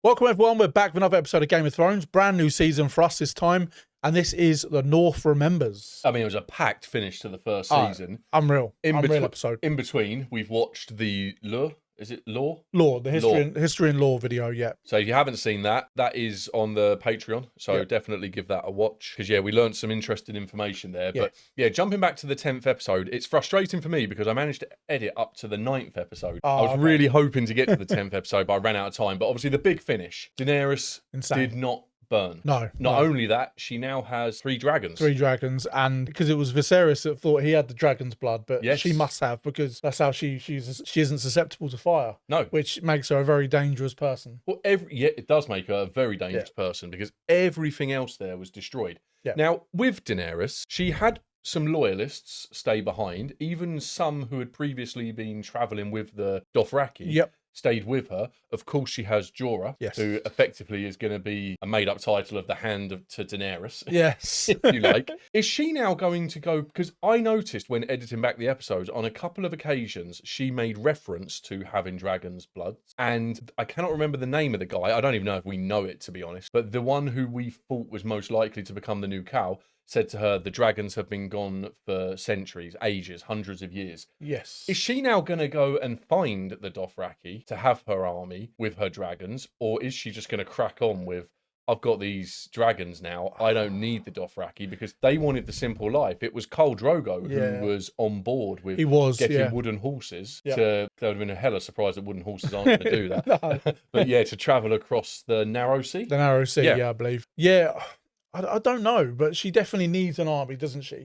Welcome everyone, we're back with another episode of Game of Thrones. Brand new season for us this time, and this is The North Remembers. I mean, it was a packed finish to the first season. Unreal episode. In between, we've watched the Lure. Is it Lore? Lore, the history and lore video, yeah. So if you haven't seen that, that is on the Patreon. So definitely give that a watch. Because, we learned some interesting information there. Yeah. But, jumping back to the 10th episode, it's frustrating for me because I managed to edit up to the 9th episode. I was really hoping to get to the 10th episode, but I ran out of time. But obviously the big finish, Daenerys did not burn. Not only that, she now has 3 dragons. 3 dragons, and because it was Viserys that thought he had the dragon's blood, but she must have, because that's how she isn't susceptible to fire. No. Which makes her a very dangerous person. Well, it does make her a very dangerous person because everything else there was destroyed. Yeah. Now, with Daenerys, she had some loyalists stay behind, even some who had previously been travelling with the Dothraki. Stayed with her. Of course, she has Jorah, who effectively is going to be a made-up title of the Hand to Daenerys. Yes. If you like. Is she now going to go... Because I noticed when editing back the episodes, on a couple of occasions, she made reference to having dragon's blood. And I cannot remember the name of the guy. I don't even know if we know it, to be honest. But the one who we thought was most likely to become the new Khal said to her, the dragons have been gone for centuries, ages, hundreds of years. Yes. Is she now going to go and find the Dothraki to have her army with her dragons? Or is she just going to crack on with, I've got these dragons now, I don't need the Dothraki, because they wanted the simple life. It was Khal Drogo who was on board with getting wooden horses. They would have been a hella surprise that wooden horses aren't going to do that. But to travel across the Narrow Sea. The Narrow Sea, I believe. Yeah. I don't know, but she definitely needs an army, doesn't she?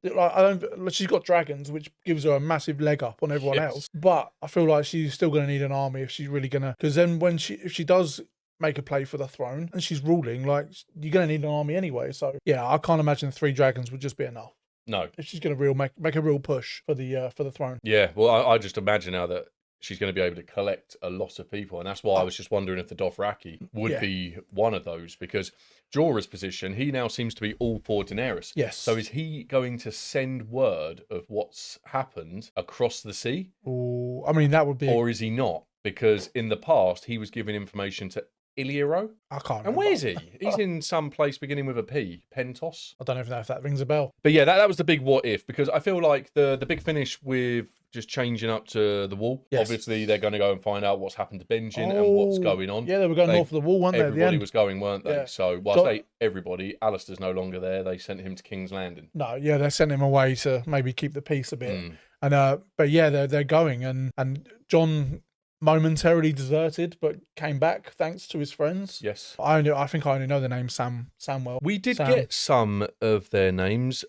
She's got dragons, which gives her a massive leg up on everyone else. But I feel like she's still going to need an army if she's really going to... Because then if she does make a play for the throne and she's ruling, you're going to need an army anyway. So, I can't imagine 3 dragons would just be enough. No. If she's going to make a real push for the throne. Yeah, well, I just imagine now that she's going to be able to collect a lot of people. And that's why I was just wondering if the Dothraki would be one of those, because Jorah's position, he now seems to be all for Daenerys. Yes. So is he going to send word of what's happened across the sea? Ooh, I mean, that would be... Or is he not? Because in the past, he was giving information to Illyrio. I can't remember. And where is he? He's in some place beginning with a P. Pentos? I don't even know if that rings a bell. But that was the big what if, because I feel like the big finish with just changing up to the wall. Yes. Obviously, they're going to go and find out what's happened to Binge and what's going on. Yeah, they were going north of the wall, weren't they? Everybody was going, weren't they? Yeah. So, I say everybody, Alistair's no longer there. They sent him to King's Landing. No, they sent him away to maybe keep the peace a bit. And but they're going, and Jon momentarily deserted, but came back thanks to his friends. Yes. I think I only know the name Samwell. We did get some of their names,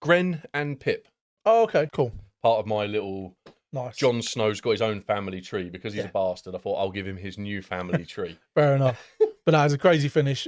Gren and Pip. Oh, okay, cool. Part of my little... Nice. Jon Snow's got his own family tree because he's a bastard. I thought I'll give him his new family tree. Fair enough. But that was a crazy finish.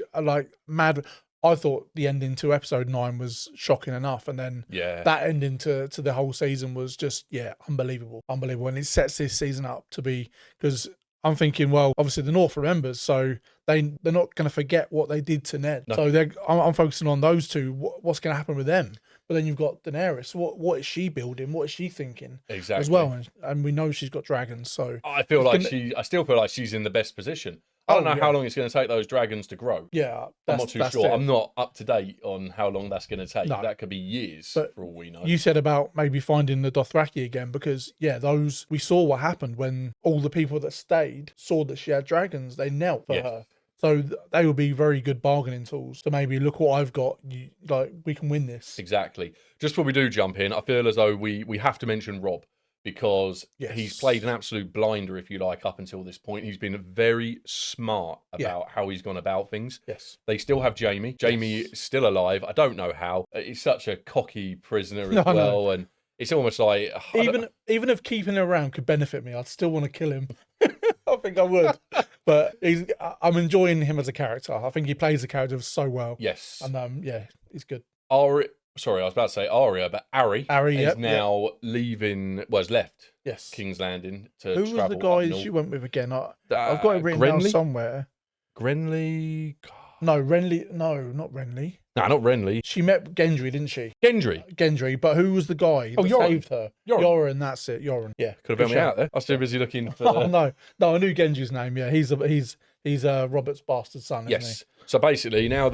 Mad. I thought the ending to episode 9 was shocking enough, and then that ending to the whole season was just unbelievable, and it sets this season up to be, because I'm thinking, well, obviously the North remembers, so they're not going to forget what they did to Ned. No. So I'm focusing on those two. What's going to happen with them? But then you've got Daenerys. What is she building? What is she thinking? Exactly. As well, and we know she's got dragons. So I still feel like she's in the best position. I don't know how long it's going to take those dragons to grow. Yeah, I'm not too sure. I'm not up to date on how long that's going to take. No. That could be years for all we know. You said about maybe finding the Dothraki again, because those, we saw what happened when all the people that stayed saw that she had dragons. They knelt for her. So they will be very good bargaining tools to maybe, look what I've got, we can win this. Exactly. Just before we do jump in, I feel as though we have to mention Robb, because he's played an absolute blinder, if you like, up until this point. He's been very smart about how he's gone about things. Yes. They still have Jaime. Jaime is still alive. I don't know how. He's such a cocky prisoner as well, and it's almost like... Even if keeping him around could benefit me, I'd still want to kill him. I think I would. But I'm enjoying him as a character. I think he plays the character so well. Yes. And he's good. Sorry, I was about to say Arya, but Ari is now leaving. Well, has left. Yes. King's Landing to travel. Who was the guy she went with again? I've got it written down somewhere. Renly. No, Renly. No, not Renly. No, not Renly. She met Gendry, didn't she? Gendry. But who was the guy that saved her? Yoren, that's it. Yoren. Yeah. Could have helped me out there. I was too busy looking for... Oh, no, I knew Gendry's name. Yeah, he's He's Robert's bastard son, isn't he? So basically, now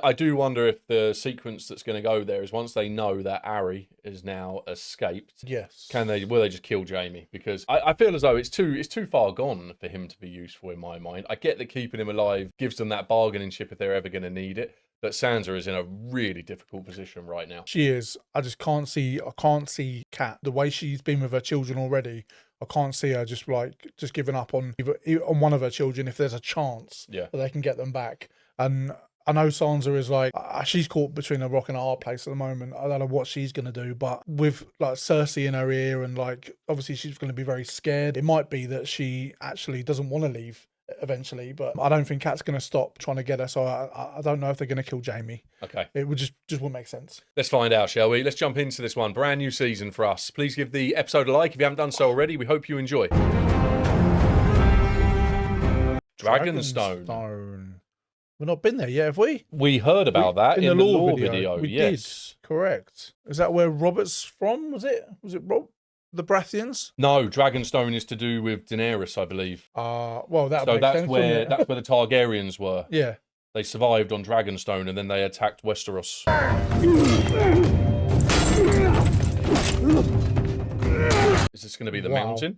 I do wonder if the sequence that's going to go there is once they know that Ari is now escaped. Yes. Will they just kill Jamie? Because I feel as though it's too far gone for him to be useful in my mind. I get that keeping him alive gives them that bargaining chip if they're ever going to need it. But Sansa is in a really difficult position right now. She is. I can't see Kat the way she's been with her children already. I can't see her just giving up on one of her children if there's a chance that they can get them back. And I know Sansa is she's caught between a rock and a hard place at the moment. I don't know what she's gonna do, but with Cersei in her ear and obviously she's gonna be very scared. It might be that she actually doesn't want to leave eventually, but I don't think Kat's gonna stop trying to get her. So I don't know if they're gonna kill Jamie. Okay, it would just wouldn't make sense. Let's find out, shall we? Let's jump into this one. Brand new season for us. Please give the episode a like if you haven't done so already. We hope you enjoy. Dragonstone. We've not been there yet, have we? We heard about that in the lore video. We yes. did. Correct. Is that where Robert's from? Was it Rob? The Baratheons? No, Dragonstone is to do with Daenerys, I believe. Well, that's where the Targaryens were. Yeah. They survived on Dragonstone and then they attacked Westeros. Is this going to be the mountain?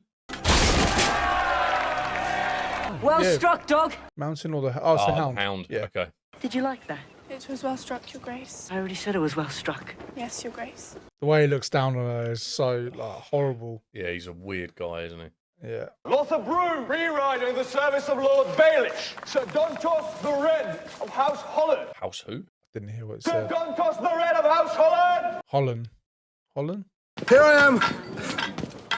Well struck, dog. Mountain or the it's the hound. Hound. Yeah. Okay. Did you like that? It was well struck, Your Grace. I already said it was well struck. Yes, Your Grace. The way he looks down on her is so horrible. Yeah, he's a weird guy, isn't he? Yeah. Lothar Broom, free-rider in the service of Lord Baelish. Sir Dontos the Red of House Holland. House who? Didn't hear what it Sir said. Dontos the Red of House Holland. Holland? Here I am.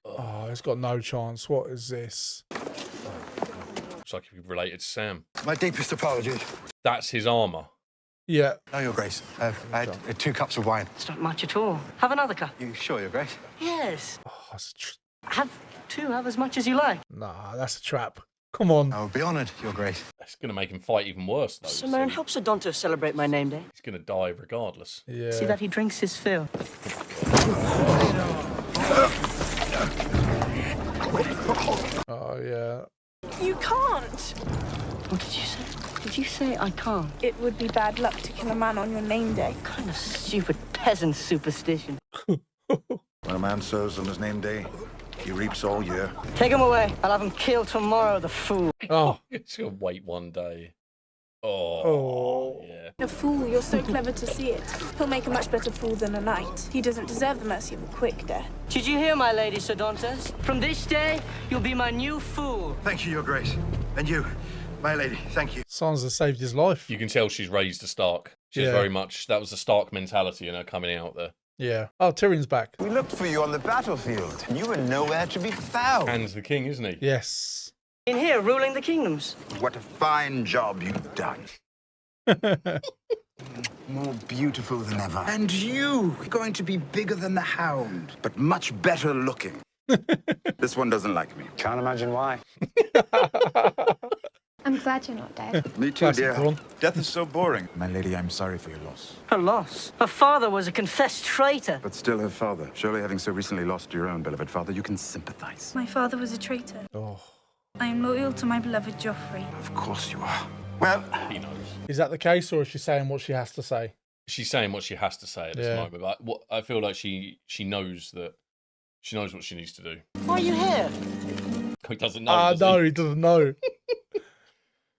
Oh, it's got no chance. What is this? Looks like he's related to Sam. My deepest apologies. That's his armour. Yeah. No, Your Grace. I had 2 cups of wine. It's not much at all. Have another cup. You sure, Your Grace? Yes. Oh, that's Have 2. Have as much as you like. Nah, that's a trap. Come on. I will be honoured, Your Grace. That's going to make him fight even worse, though. Simone, help Sir Dontos celebrate my name day. He's going to die regardless. Yeah. See that he drinks his fill. Oh, yeah. You can't. What did you say? Did you say I can't? It would be bad luck to kill a man on your name day. What kind of stupid peasant superstition? When a man sows on his name day, he reaps all year. Take him away. I'll have him killed tomorrow, the fool. Oh. He's going to wait one day. Yeah. A fool, you're so clever to see it. He'll make a much better fool than a knight. He doesn't deserve the mercy of a quick death. Did you hear, my lady, Sir Dontos? From this day, you'll be my new fool. Thank you, Your Grace. And you, my lady, thank you. Sansa saved his life. You can tell she's raised a Stark. She's very much, that was a Stark mentality in her coming out there. Yeah. Oh, Tyrion's back. We looked for you on the battlefield, and you were nowhere to be found. And the king, isn't he? Yes. In here, ruling the kingdoms. What a fine job you've done. More beautiful than ever. And you, going to be bigger than the Hound, but much better looking. This one doesn't like me. Can't imagine why. I'm glad you're not dead. Me too, dear. Ron. Death is so boring. My lady, I'm sorry for your loss. Her loss. Her father was a confessed traitor. But still her father. Surely having so recently lost your own beloved father, you can sympathize. My father was a traitor. Oh. I am loyal to my beloved Joffrey. Of course you are. Well, He knows. Is that the case, or is she saying what she has to say? She's saying what she has to say at this moment, but I feel like she knows that she knows what she needs to do. Why are you here? He doesn't know. No, he doesn't know.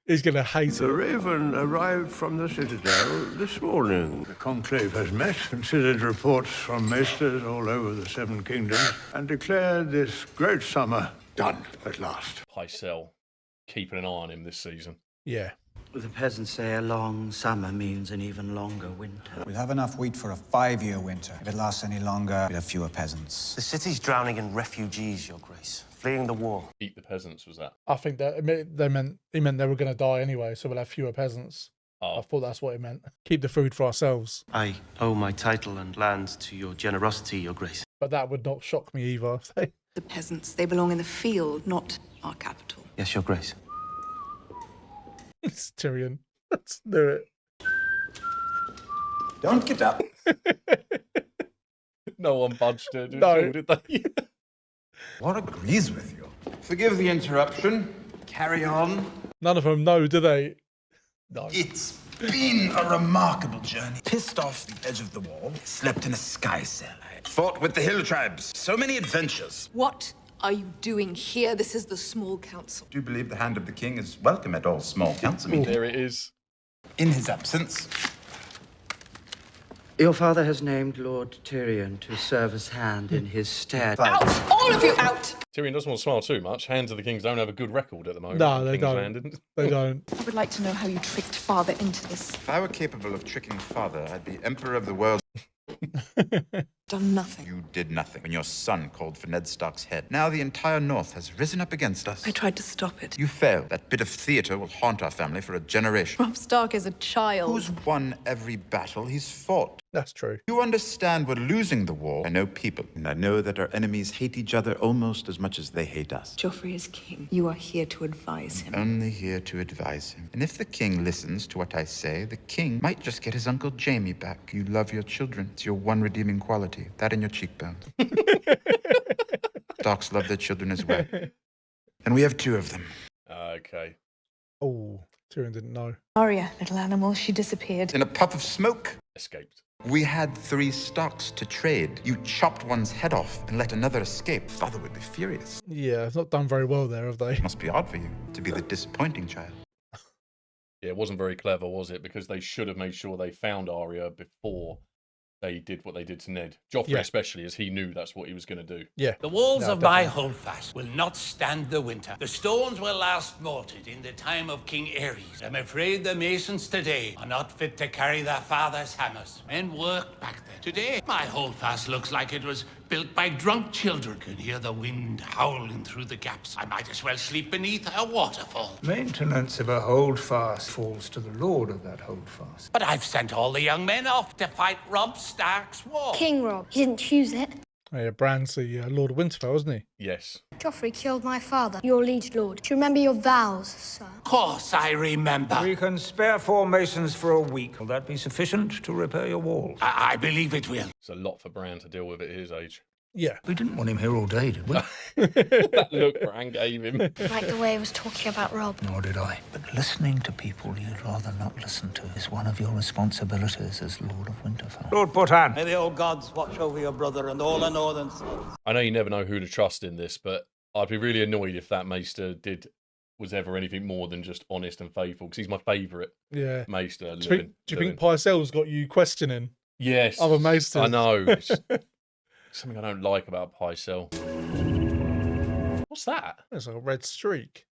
He's going to hate The it. Raven arrived from the Citadel this morning. The conclave has met, considered reports from maesters all over the 7 kingdoms, and declared this great summer done at last. Pycelle keeping an eye on him this season. Yeah. The peasants say a long summer means an even longer winter. We'll have enough wheat for a 5-year winter. If it lasts any longer, we'll have fewer peasants. The city's drowning in refugees, Your Grace, fleeing the war. Eat the peasants, was that? I think that he meant they were going to die anyway, so we'll have fewer peasants. Oh. I thought that's what it meant. Keep the food for ourselves. I owe my title and lands to your generosity, Your Grace. But that would not shock me either. The peasants, they belong in the field, not our capital. Yes, Your Grace. It's Tyrion. Let's do it. don't get up. No one budged it at No. all, did they? What agrees with you? Forgive the interruption. Carry on. None of them know, do they? No. It's been a remarkable journey. Pissed off the edge of the wall, slept in a sky cell. I fought with the hill tribes. So many adventures. What are you doing here? This is the small council. Do you believe the hand of the king is welcome at all small council meetings? There it is. In his absence, Your father has named Lord Tyrion to serve as hand in his stead. Out! All of you out! Tyrion doesn't want to smile too much. Hands of the Kings don't have a good record at the moment. No, they King's don't. Landing. They don't. I would like to know how you tricked father into this. if I were capable of tricking father, I'd be emperor of the world. Done nothing. You did nothing when your son called for Ned Stark's head. Now the entire North has risen up against us. I tried to stop it. You failed. That bit of theatre will haunt our family for a generation. Robb Stark is a child. Who's won every battle he's fought? That's true. You understand we're losing the war. I know people, and I know that our enemies hate each other almost as much as they hate us. Joffrey is king. You are here to advise him. Only here to advise him. And if the king listens to what I say, the king might just get his Uncle Jaime back. You love your children. It's your one redeeming quality. That and your cheekbones. Starks love their children as well. And we have 2 of them. Okay. Oh, Tyrion didn't know. Arya, little animal, she disappeared. In a puff of smoke, Escaped. we had 3 Starks to trade. You chopped one's head off and let another escape. Father would be furious. Yeah, it's not done very well there, have they? It must be odd for you to be the disappointing child. Yeah, it wasn't very clever, was it? Because they should have made sure they found Arya before they did what they did to Ned. Joffrey especially, as he knew that's what he was going to do. Yeah. The walls No, of my definitely. holdfast will not stand the winter. The stones were last mortared in the time of King Aerys. I'm afraid the masons today are not fit to carry their father's hammers. Men worked back then. Today, my holdfast looks like it was built by drunk children. Can hear the wind howling through the gaps. I might as well sleep beneath a waterfall. Maintenance of a holdfast falls to the lord of that holdfast. But I've sent all the young men off to fight Robb Stark's war. King Robb. He didn't choose it. Oh, yeah, Bran's the Lord of Winterfell, isn't he? Yes. Joffrey killed my father, your liege lord. Do you remember your vows, sir? Of course I remember. We can spare 4 masons for a week. Will that be sufficient to repair your walls? I believe it will. It's a lot for Bran to deal with at his age. Yeah. We didn't want him here all day, did we? That look Bran gave him. Like the way he was talking about Robb. Nor did I. But listening to people you'd rather not listen to is one of your responsibilities as Lord of Winterfell. Lord Botan. May the old gods watch over your brother and all the northern sons. I know you never know who to trust in this, but I'd be really annoyed if that Maester was ever anything more than just honest and faithful, because he's my favourite Yeah. Maester. Do you think Pycelle's got you questioning Yes. other Maesters? I know. It's something I don't like about Pycelle. What's that? It's like a red streak.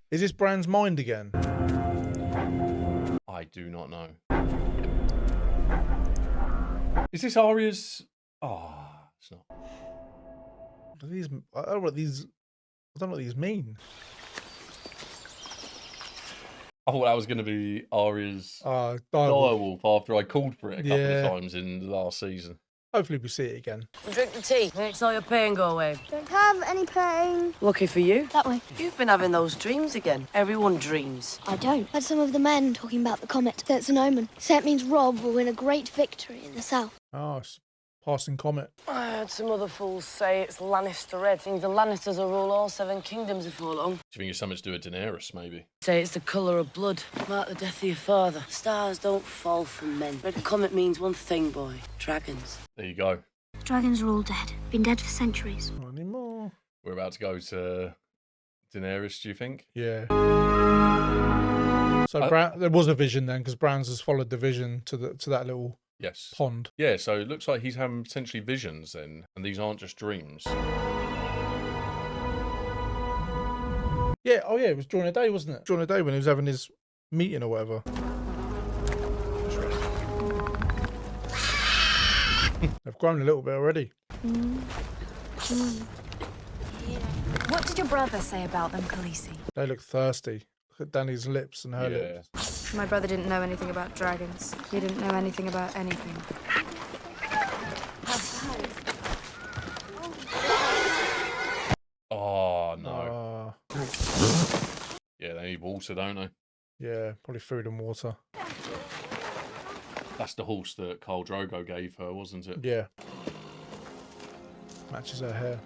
Is this Bran's mind again? I do not know. Is this Arya's? Oh, it's not. What are these? I don't know what these. I don't know what these mean. I thought that was going to be Arya's Direwolf. direwolf after I called for it a couple Yeah. of times in the last season. Hopefully we see it again. Drink the tea. Makes all your pain go away. Don't have any pain. Lucky for you. That way. You've been having those dreams again. Everyone dreams. I don't. Had some of the men talking about the comet. Say it's an omen. Say it means Robb will win a great victory in the south. Oh, it's passing comet. I heard some other fools say it's Lannister red. Means the Lannisters will rule all 7 kingdoms before long. Do you think it's something to do with Daenerys, maybe? Say it's the colour of blood. Mark the death of your father. Stars don't fall from men. Red comet means one thing, boy. Dragons. There you go. Dragons are all dead. Been dead for centuries. Not anymore. We're about to go to Daenerys, do you think? Yeah. So there was a vision then, because Bran's has followed the vision to that little pond. Yeah, so it looks like he's having potentially visions then, and these aren't just dreams. Yeah, oh yeah, it was during the day, wasn't it? During the day when he was having his meeting or whatever. They've grown a little bit already. What did your brother say about them, Khaleesi? They look thirsty. Look at Dany's lips and her lips. My brother didn't know anything about dragons. He didn't know anything about anything. Oh, no. Yeah, they need water, don't they? Yeah, probably food and water. That's the horse that Khal Drogo gave her, wasn't it? Yeah. Matches her hair.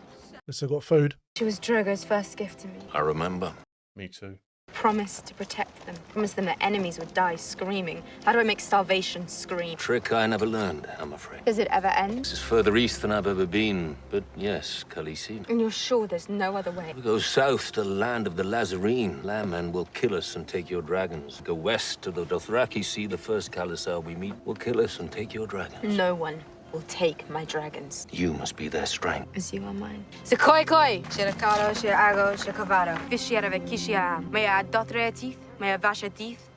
They still got food. She was Drogo's first gift to me. I remember. Me too. Promise to protect them. Promise them that enemies would die screaming. How do I make starvation scream? Trick I never learned, I'm afraid. Does it ever end? This is further east than I've ever been, but yes, Khaleesi. And you're sure there's no other way? We go south to the land of the Lazarene. Landmen will kill us and take your dragons. Go west to the Dothraki Sea. The first Khalasar we meet will kill us and take your dragons. No one will take my dragons. You must be their strength. As you are mine. Sekoi koi! Shirakaro, shirago, shikavaro. Vishiara kishia. Maya dotre teeth. Maya vasha teeth.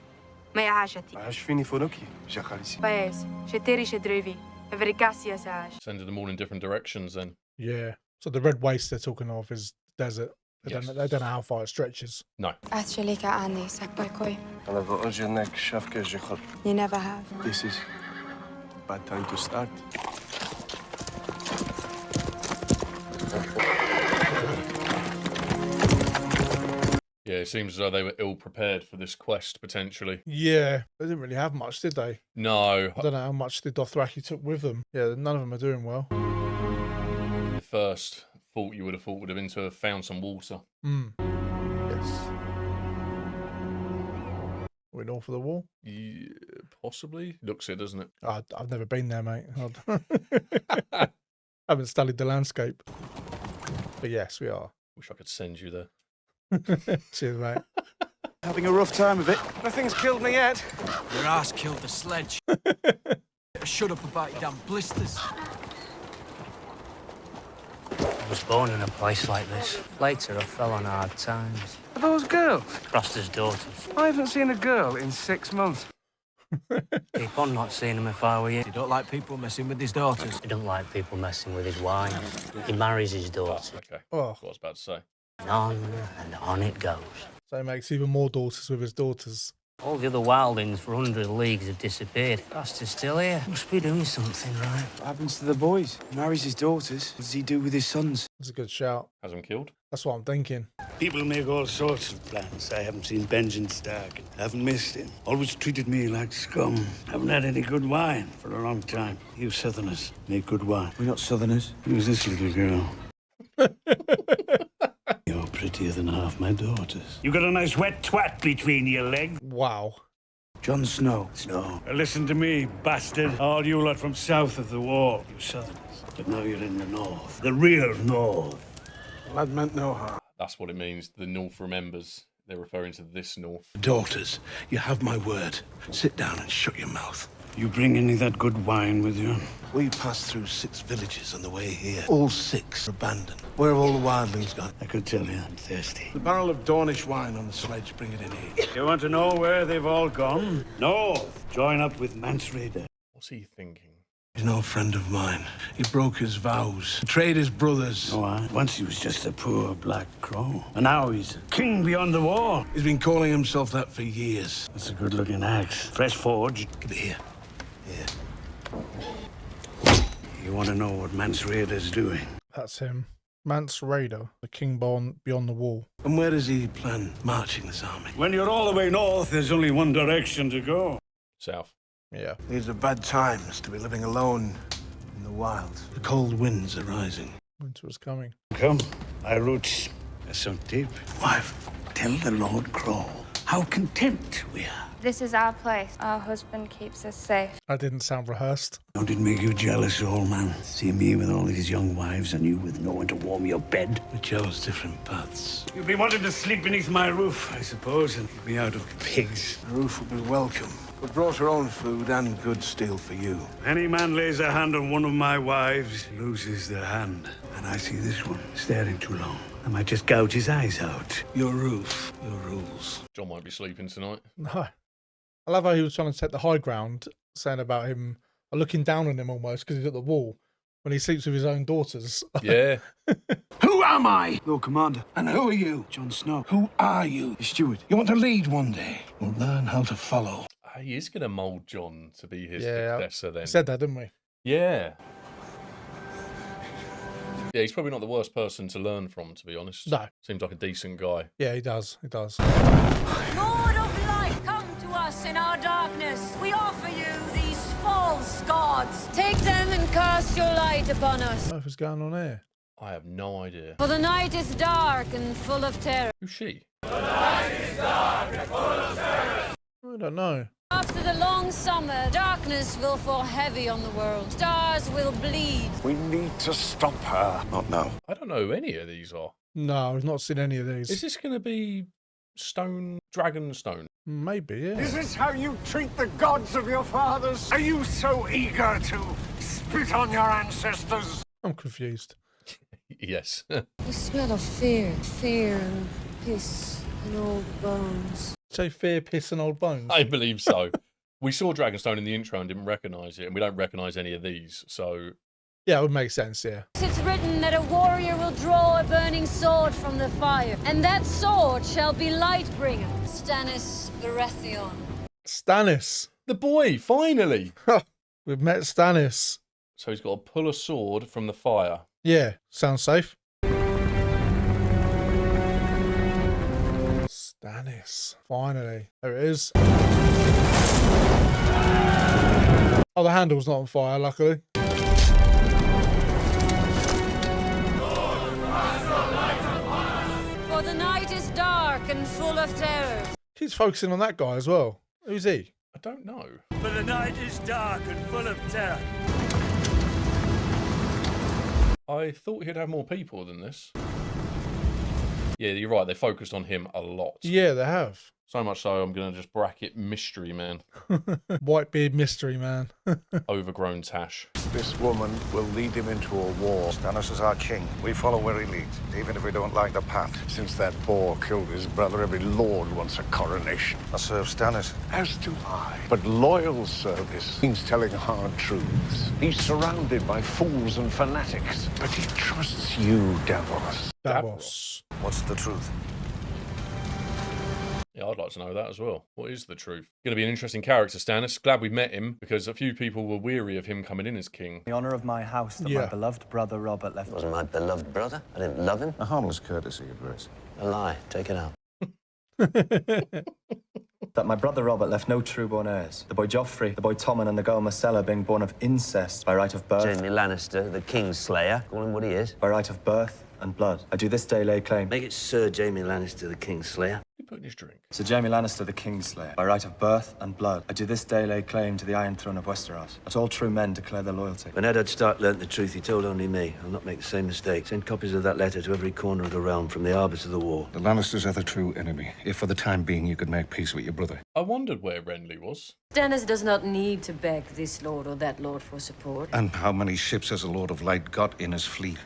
Maya hasha teeth. Ashvini Fonoki, Jachalisi. Paes. Sheteri shedruvi. Everikasia saj. Sending them all in different directions then. Yeah. So the red waste they're talking of is desert. They, Yes. they don't know how far it stretches. No. Atchalika ani, sekoi koi. You never have. This is bad time to start. Yeah, it seems as though they were ill prepared for this quest, potentially. Yeah. They didn't really have much, did they? No. I don't know how much the Dothraki took with them. Yeah, none of them are doing well. The first thought you would have thought would have been to have found some water. Yes. We're north of the wall? Yeah, possibly. Looks it, doesn't it? I've never been there, mate. I haven't studied the landscape. But yes, we are. Wish I could send you there. Cheers, mate. Having a rough time of it. Nothing's killed me yet. Your ass killed the sledge. Shut up about your damn blisters. I was born in a place like this. Later, I fell on hard times. Are those girls? Craster's daughters. I haven't seen a girl in 6 months. Keep on not seeing him if I were you. He don't like people messing with his daughters. He don't like people messing with his wife. He marries his daughters. Okay. Oh. That's what I was about to say. And on it goes. So he makes even more daughters with his daughters. All the other wildlings for 100 leagues have disappeared. Craster's still here. Must be doing something right. What happens to the boys? He marries his daughters. What does he do with his sons? That's a good shout. Has him killed? That's what I'm thinking. People make all sorts of plans. I haven't seen Benjamin Stark. Haven't missed him. Always treated me like scum. Haven't had any good wine for a long time. You Southerners make good wine. We're not Southerners. Who's this little girl? You're prettier than half my daughters. You got a nice wet twat between your legs. Wow. Jon Snow. Snow. Listen to me, bastard. All you lot from south of the wall. You Southerners. But now you're in the north. The real north. Lad meant no harm. That's what it means. The North remembers. They're referring to this North. Daughters, you have my word. Sit down and shut your mouth. You bring any of that good wine with you? We passed through 6 villages on the way here. All 6 abandoned. Where have all the wildlings gone? I could tell you, I'm thirsty. The barrel of Dornish wine on the sledge. Bring it in here. You want to know where they've all gone? North. Join up with Mance Rayder. What's he thinking? He's no friend of mine. He broke his vows, betrayed his brothers. Oh, once he was just a poor black crow. And now he's a king beyond the wall. He's been calling himself that for years. That's a good-looking axe. Fresh forged. Give it here. You want to know what Mance Rayder's doing? That's him. Mance Rayder, the king born beyond the wall. And where does he plan marching this army? When you're all the way north, there's only one direction to go. South. Yeah. These are bad times to be living alone in the wild. The cold winds are rising. Winter is coming. Come, my roots are sunk deep. Wife, tell the Lord Crow how content we are. This is our place. Our husband keeps us safe. That didn't sound rehearsed. Don't it make you jealous, old man? See me with all these young wives and you with no one to warm your bed? We chose different paths. You've been wanting to sleep beneath my roof, I suppose, and keep me out of pigs. The roof will be welcome. We brought our own food and good steel for you. Any man lays a hand on one of my wives loses their hand. And I see this one staring too long. I might just gouge his eyes out. Your roof, your rules. John might be sleeping tonight. No. I love how he was trying to take the high ground, saying about him, looking down on him almost because he's at the wall when he sleeps with his own daughters. Yeah. Who am I? Lord Commander. And who are you? Jon Snow. Who are you? The steward. You want to lead one day? We'll learn how to follow. He is going to mould John to be his Yeah, successor then. We said that, didn't we? Yeah. Yeah, he's probably not the worst person to learn from, to be honest. No. Seems like a decent guy. Yeah, he does. He does. Lord of light, come to us in our darkness. We offer you these false gods. Take them and cast your light upon us. What is going on here? I have no idea. For the night is dark and full of terror. Who's she? I don't know. After the long summer, darkness will fall heavy on the world. Stars will bleed. We need to stop her. Not now. I don't know who any of these are. No, I've not seen any of these. Is this going to be Dragon Stone? Maybe, yeah. Is this how you treat the gods of your fathers? Are you so eager to spit on your ancestors? I'm confused. Yes. The smell of fear and piss and old bones. Say fear, piss, and old bones. I believe so. We saw Dragonstone in the intro and didn't recognise it, and we don't recognise any of these, so... Yeah, it would make sense, yeah. It's written that a warrior will draw a burning sword from the fire, and that sword shall be Lightbringer, Stannis Baratheon. Stannis. The boy, finally! We've met Stannis. So he's got to pull a sword from the fire. Yeah, sounds safe. Stannis. Finally. There it is. Oh, the handle's not on fire, luckily. For the night is dark and full of terrors. Keeps focusing on that guy as well. Who's he? I don't know. For the night is dark and full of terror. I thought he'd have more people than this. Yeah, you're right. They focused on him a lot. Yeah, they have. So much so, I'm going to just bracket Mystery Man. Whitebeard Mystery Man. Overgrown Tash. This woman will lead him into a war. Stannis is our king. We follow where he leads, even if we don't like the path. Since that boar killed his brother, every lord wants a coronation. I serve Stannis. As do I. But loyal service means telling hard truths. He's surrounded by fools and fanatics, but he trusts you, Davos. Davos. What's the truth? Yeah, I'd like to know that as well. What is the truth? Going to be an interesting character, Stannis. Glad we met him, because a few people were weary of him coming in as king. The honour of my house that my beloved brother Robert left. It wasn't my beloved brother. I didn't love him. A harmless courtesy, Your Grace. A lie. Take it out. That my brother Robert left no true-born heirs. The boy Joffrey, the boy Tommen, and the girl Marcella being born of incest by right of birth. Jaime Lannister, the King's Slayer. Call him what he is. By right of birth and blood. I do this day lay claim. Make it Sir Jaime Lannister, the King's Slayer. You put in his drink. Sir Jaime Lannister, the Kingslayer, by right of birth and blood, I do this day lay claim to the Iron Throne of Westeros. That all true men declare their loyalty. When Eddard Stark learnt the truth, he told only me. I'll not make the same mistake. Send copies of that letter to every corner of the realm, from the Arbor to the Wall. The Lannisters are the true enemy. If for the time being you could make peace with your brother. I wondered where Renly was. Stannis does not need to beg this lord or that lord for support. And how many ships has the Lord of Light got in his fleet?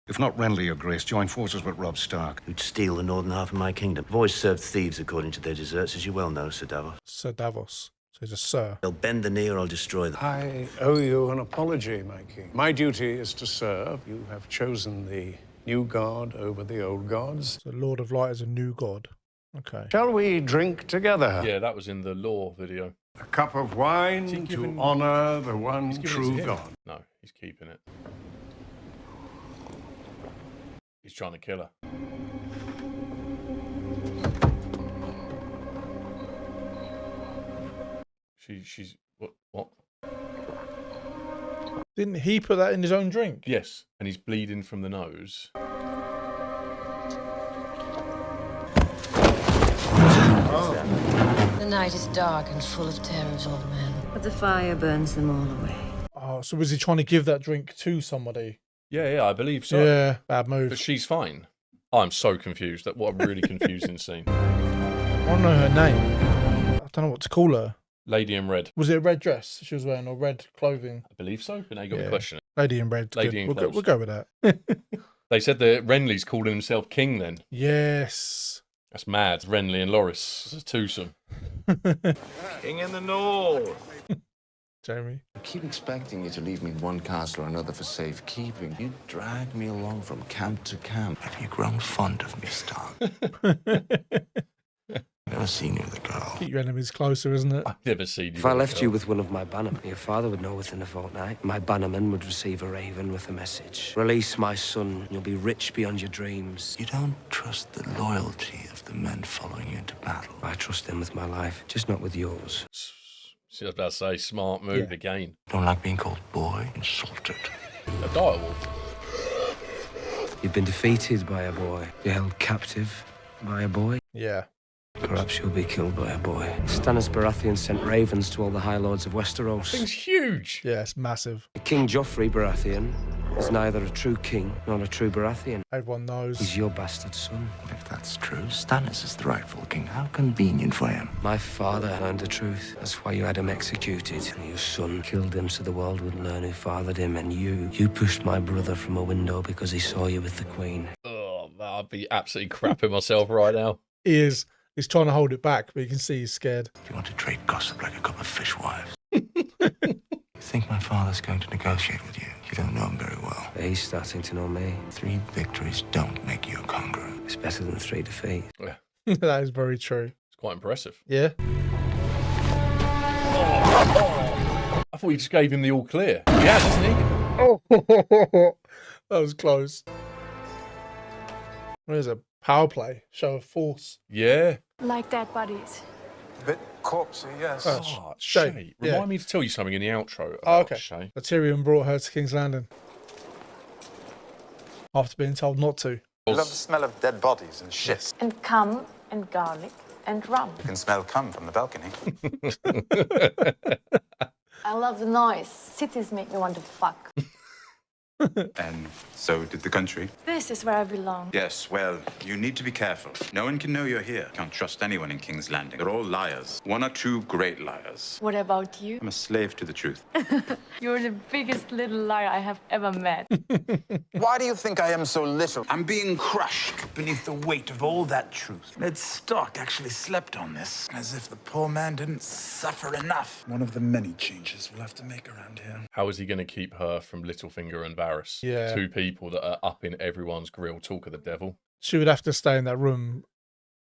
If not Renly, Your Grace, join forces with Robb Stark. Who'd steal the northern half of my kingdom. I've always served thieves according to their deserts, as you well know, Sir Davos. Sir Davos. So he's a sir. They'll bend the knee or I'll destroy them. I owe you an apology, my king. My duty is to serve. You have chosen the new god over the old gods. So Lord of Light is a new god. Okay. Shall we drink together? Yeah, that was in the lore video. A cup of wine to honor the one true God. No, he's keeping it. He's trying to kill her. She's what? Didn't he put that in his own drink? Yes, and he's bleeding from the nose. The night is dark and full of terrors, old man. But the fire burns them all away. Oh, so was he trying to give that drink to somebody? Yeah, I believe so. Yeah, bad move. But she's fine. I'm so confused. What a really confusing scene. I don't know her name. I don't know what to call her. Lady in red. Was it a red dress she was wearing or red clothing? I believe so, but now you got to question it. Lady in red. Lady in clothes. We'll go with that. They said that Renly's calling himself king then. Yes. That's mad. Renly and Loras. It's a twosome. King in the north. Jamie. I keep expecting you to leave me one castle or another for safekeeping. You drag me along from camp to camp. Have you grown fond of me, Stark? Never seen you with a girl. Keep your enemies closer, isn't it? I've never seen you. If I left you with one of my bannermen, your father would know within a fortnight. My bannerman would receive a raven with a message. Release my son, you'll be rich beyond your dreams. You don't trust the loyalty of the men following you into battle. I trust them with my life, just not with yours. I was about to say, smart move again. Don't like being called boy, insulted. A direwolf. You've been defeated by a boy. You're held captive By a boy? Yeah. Perhaps you'll be killed by a boy. Stannis Baratheon sent ravens to all the High Lords of Westeros. Thing's huge. Yeah, it's massive. King Joffrey Baratheon is neither a true king nor a true Baratheon. Everyone knows. He's your bastard son. If that's true, Stannis is the rightful king. How convenient for him. My father learned the truth. That's why you had him executed. And your son killed him so the world would learn who fathered him. And you pushed my brother from a window because he saw you with the queen. Oh, I'd be absolutely crapping myself right now. He is. He's trying to hold it back, but you can see he's scared. You want to trade gossip like a couple of fishwives. You think my father's going to negotiate with you? You don't know him very well. But he's starting to know me. 3 victories don't make you a conqueror. It's better than 3 defeats. Yeah. That is very true. It's quite impressive. Yeah. I thought you just gave him the all clear. Yeah, doesn't he? Oh, that was close. There's a power play, show of force. Yeah. Like dead bodies. A bit corpsey, yes. Oh, Shay. Yeah. Remind me to tell you something in the outro about Oh, okay. Shay. Tyrion brought her to King's Landing after being told not to. I love the smell of dead bodies and shit. And cum and garlic and rum. You can smell cum from the balcony. I love the noise. Cities make me want to fuck. And so did the country. This is where I belong. Yes, well, you need to be careful. No one can know you're here. Can't trust anyone in King's Landing. They're all liars. 1 or 2 great liars. What about you? I'm a slave to the truth. You're the biggest little liar I have ever met. Why do you think I am so little? I'm being crushed beneath the weight of all that truth. Ned Stark actually slept on this, as if the poor man didn't suffer enough. One of the many changes we'll have to make around here. How is he going to keep her from Littlefinger and Varys? Yeah. 2 people that are up in everyone's grill, talk of the devil. She would have to stay in that room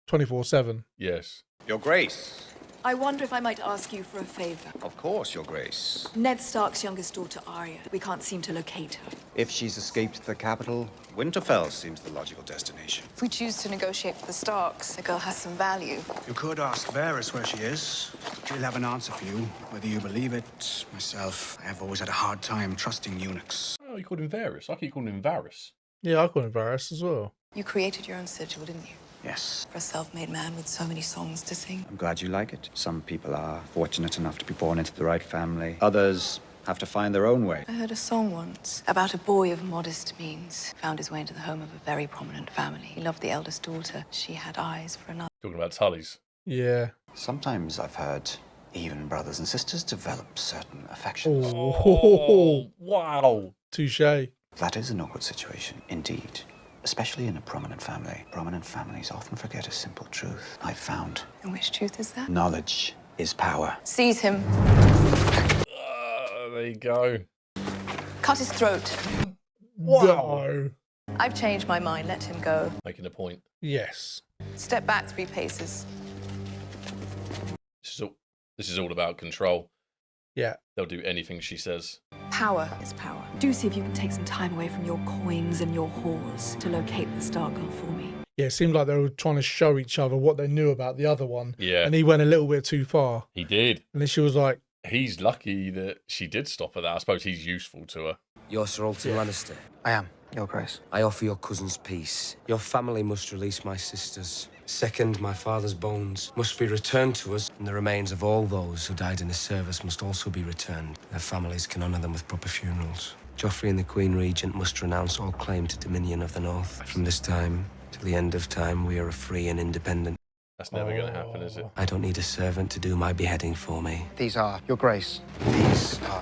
24/7. Yes. Your Grace. I wonder if I might ask you for a favor. Of course, Your Grace. Ned Stark's youngest daughter, Arya. We can't seem to locate her. If she's escaped the capital, Winterfell seems the logical destination. If we choose to negotiate with the Starks, the girl has some value. You could ask Varys where she is. She'll have an answer for you, whether you believe it. Myself, I have always had a hard time trusting eunuchs. Oh, you called him Varys. I keep calling him Varys. Yeah, I call him Varys as well. You created your own sigil, didn't you? Yes. For a self-made man with so many songs to sing. I'm glad you like it. Some people are fortunate enough to be born into the right family. Others have to find their own way. I heard a song once about a boy of modest means. Found his way into the home of a very prominent family. He loved the eldest daughter. She had eyes for another. Talking about Tullys. Yeah. Sometimes I've heard even brothers and sisters develop certain affections. Oh, wow. Touche. That is an awkward situation, indeed. Especially in a prominent family. Prominent families often forget a simple truth. I've found. And which truth is that? Knowledge is power. Seize him. There you go. Cut his throat. Wow. No. I've changed my mind. Let him go. Making a point. Yes. Step back 3 paces. This is all about control. Yeah. They'll do anything she says. Power is power. Do see if you can take some time away from your coins and your whores to locate the Stark girl for me. Yeah, it seemed like they were trying to show each other what they knew about the other one. Yeah. And he went a little bit too far. He did. And then she was like... He's lucky that she did stop at that. I suppose he's useful to her. You're Sir Alton Lannister. I am, Your Grace. I offer your cousins peace. Your family must release my sisters. Second, my father's bones must be returned to us, and the remains of all those who died in his service must also be returned. Their families can honour them with proper funerals. Joffrey and the Queen Regent must renounce all claim to dominion of the North. From this time till the end of time, we are free and independent. That's never going to happen, is it? I don't need a servant to do my beheading for me. These are, Your Grace.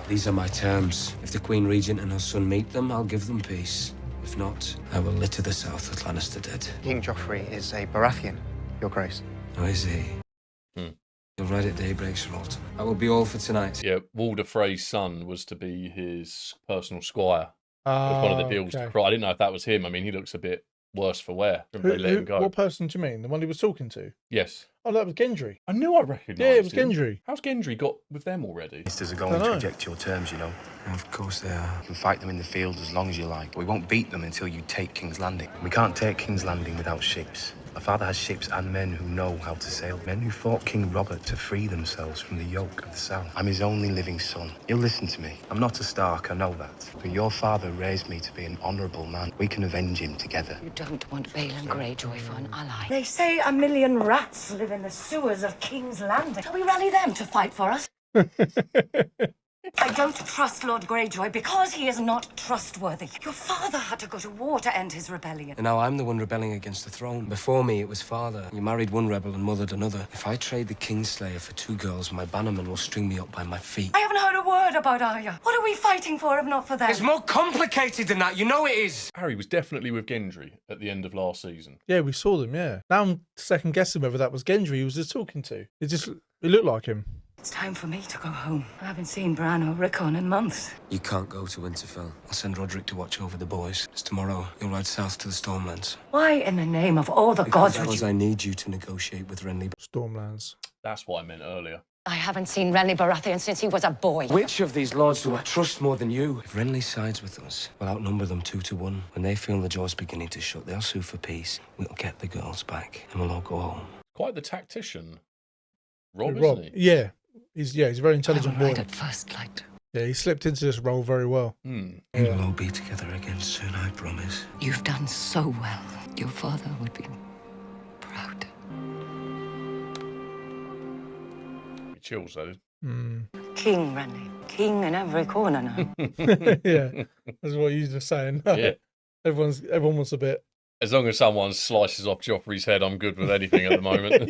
These are my terms. If the Queen Regent and her son meet them, I'll give them peace. If not, I will litter the south with Lannister dead. King Joffrey is a Baratheon, Your Grace. Oh, is he? You'll ride at daybreak, Sir Alton. That will be all for tonight. Yeah, Walder Frey's son was to be his personal squire. It was one of the deals to cry. I didn't know if that was him. I mean, he looks a bit worse for wear. They let him go. What person do you mean? The one he was talking to? Yes. Oh, that was Gendry. I knew I recognised Yeah, it was him. Gendry. How's Gendry got with them already? Ministers are going to reject your terms, you know. Of course they are. You can fight them in the field as long as you like, but we won't beat them until you take King's Landing. We can't take King's Landing without ships. My father has ships and men who know how to sail. Men who fought King Robert to free themselves from the yoke of the South. I'm his only living son. You'll listen to me. I'm not a Stark, I know that. But your father raised me to be an honourable man. We can avenge him together. You don't want Balon Greyjoy for an ally. They say 1 million rats live in the sewers of King's Landing. Shall we rally them to fight for us? I don't trust Lord Greyjoy because he is not trustworthy. Your father had to go to war to end his rebellion. And now I'm the one rebelling against the throne. Before me, it was father. You married one rebel and mothered another. If I trade the Kingslayer for 2 girls, my bannerman will string me up by my feet. I haven't heard a word about Arya. What are we fighting for if not for them? It's more complicated than that. You know it is. Harry was definitely with Gendry at the end of last season. Yeah, we saw them, yeah. Now I'm second guessing whether that was Gendry he was just talking to. It looked like him. It's time for me to go home. I haven't seen Bran or Rickon in months. You can't go to Winterfell. I'll send Roderick to watch over the boys. It's tomorrow. You'll ride south to the Stormlands. Why in the name of all the gods would Because you... I need you to negotiate with Renly. Stormlands. That's what I meant earlier. I haven't seen Renly Baratheon since he was a boy. Which of these lords do I trust more than you? If Renly sides with us, we'll outnumber them 2 to 1. When they feel the jaw's beginning to shut, they'll sue for peace. We'll get the girls back, and we'll all go home. Quite the tactician. Rob, isn't he? Yeah. He's a very intelligent boy. At first light. Yeah, he slipped into this role very well. We'll all be together again soon, I promise. You've done so well. Your father would be proud. Chills though. King, Renly. King in every corner now. Yeah, that's what you were saying. Yeah. Everyone wants a bit. As long as someone slices off Joffrey's head, I'm good with anything at the moment.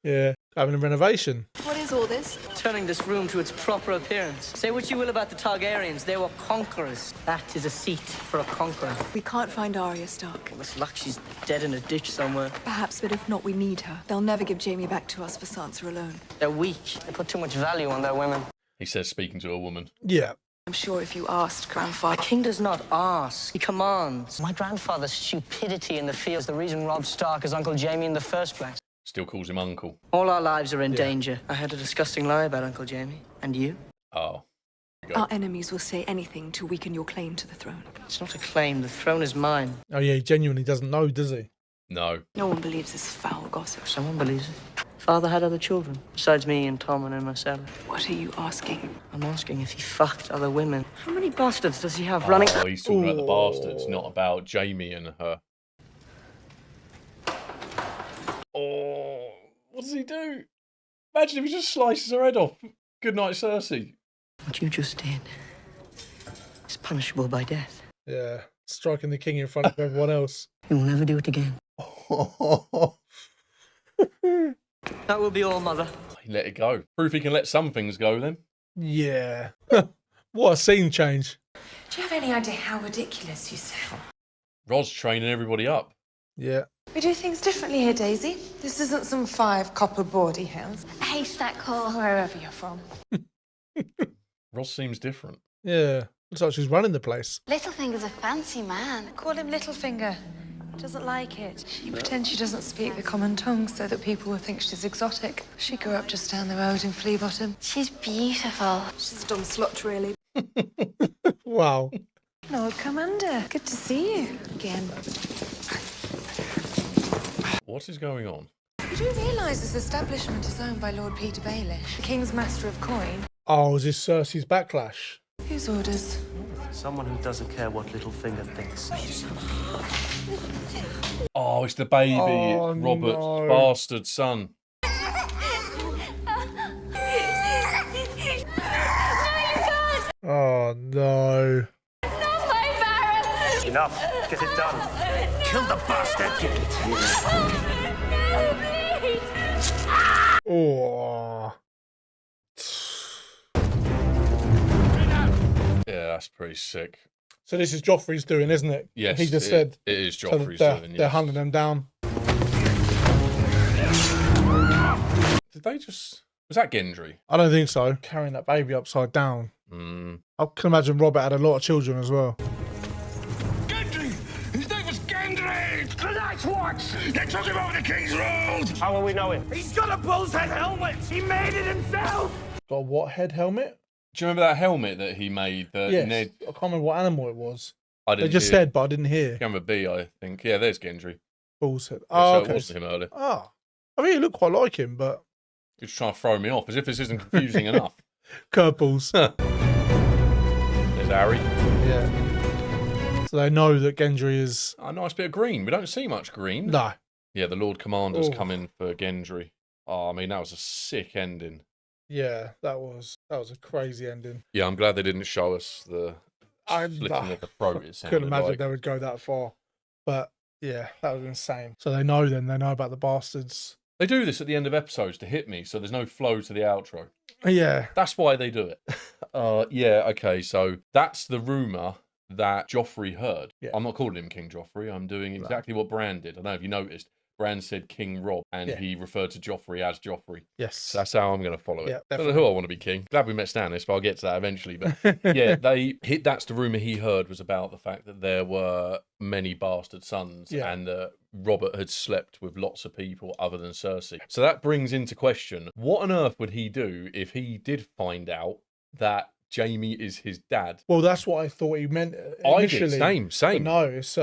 Yeah. Having a renovation. What is all this? Turning this room to its proper appearance. Say what you will about the Targaryens, they were conquerors. That is a seat for a conqueror. We can't find Arya Stark. Looks like she's dead in a ditch somewhere. Perhaps, but if not, we need her. They'll never give Jaime back to us for Sansa alone. They're weak. They put too much value on their women. He says, speaking to a woman. Yeah. I'm sure if you asked A Grandfather... king does not ask, he commands. My grandfather's stupidity in the field is the reason Robb Stark is Uncle Jaime in the first place. Still calls him uncle. All our lives are in danger. I heard a disgusting lie about Uncle Jaime. And you? Oh. Our enemies will say anything to weaken your claim to the throne. It's not a claim. The throne is mine. Oh yeah, he genuinely doesn't know, does he? No. No one believes this foul gossip. Someone believes it. Father had other children, besides me and Tom and Marcella. What are you asking? I'm asking if he fucked other women. How many bastards does he have running? Oh, he's talking about the bastards, not about Jaime and her. Oh, what does he do? Imagine if he just slices her head off. Good night, Cersei. What you just did is punishable by death. Yeah, striking the king in front of everyone else. You will never do it again. That will be all, Mother. He let it go. Proof he can let some things go then. Yeah. What a scene change. Do you have any idea how ridiculous you sound? Rod's training everybody up. Yeah. We do things differently here, Daisy. This isn't some 5 copper bawdy house. Haystack Hall. Wherever you're from. Rod seems different. Yeah. Looks like she's running the place. Littlefinger's a fancy man. Call him Littlefinger. He doesn't like it. She pretends she doesn't speak the common tongue so that people will think she's exotic. She grew up just down the road in Flea Bottom. She's beautiful. She's a dumb slut, really. Wow. Lord Commander, good to see you again. What is going on? You do realise this establishment is owned by Lord Peter Baelish, the King's Master of Coin. Oh, is this Cersei's backlash? Whose orders? Someone who doesn't care what Littlefinger thinks. Oh, it's the baby. Oh, It's Robert's no. bastard son. Oh, no. Enough. Get it done. Kill the bastard. Oh. Yeah, that's pretty sick. So this is Joffrey's doing, isn't it? Yes, He just said. it is so Joffrey's they're, doing, They're yes. hunting them down. Did they just... Was that Gendry? I don't think so. Carrying that baby upside down. I can imagine Robert had a lot of children as well. Gendry! His name was Gendry! Tonight's war cowards! They took him over the King's Road! How will we know it? He's got a bull's head helmet! He made it himself! Got a what head helmet? Do you remember that helmet that he made? That Yes. Ned... I can't remember what animal it was. I didn't They just hear. said, but I didn't hear. Can't remember B, I think. Yeah, there's Gendry. Bull's head. Yeah, Oh, so okay. it wasn't him earlier. Ah, I think he looked quite like him, but You're just trying to throw me off, as if this isn't confusing enough. curveballs. There's Harry. Yeah. So they know that Gendry is. A nice bit of green. We don't see much green. No. Yeah, the Lord Commander's Oh. coming for Gendry. Oh, I mean, that was a sick ending. Yeah, that was a crazy ending. Yeah, I'm glad they didn't show us the slitting of the throat. It Couldn't sounded imagine like. they would go that far. But yeah, that was insane. So they know then. They know about the bastards. They do this at the end of episodes to hit me, so there's no flow to the outro. Yeah. That's why they do it. Yeah, okay, so that's the rumour that Joffrey heard. Yeah. I'm not calling him King Joffrey. I'm doing exactly what Bran did. I don't know if you noticed. Bran said King Rob, and Yeah. he referred to Joffrey as Joffrey. Yes. So that's how I'm going to follow it. Yeah, I don't know definitely. who I want to be king. Glad we met Stannis, but I'll get to that eventually. But yeah, that's the rumour he heard was about the fact that there were many bastard sons Yeah. and that Robert had slept with lots of people other than Cersei. So that brings into question, what on earth would he do if he did find out that Jaime is his dad? Well, that's what I thought he meant I initially. did, same. But no, it's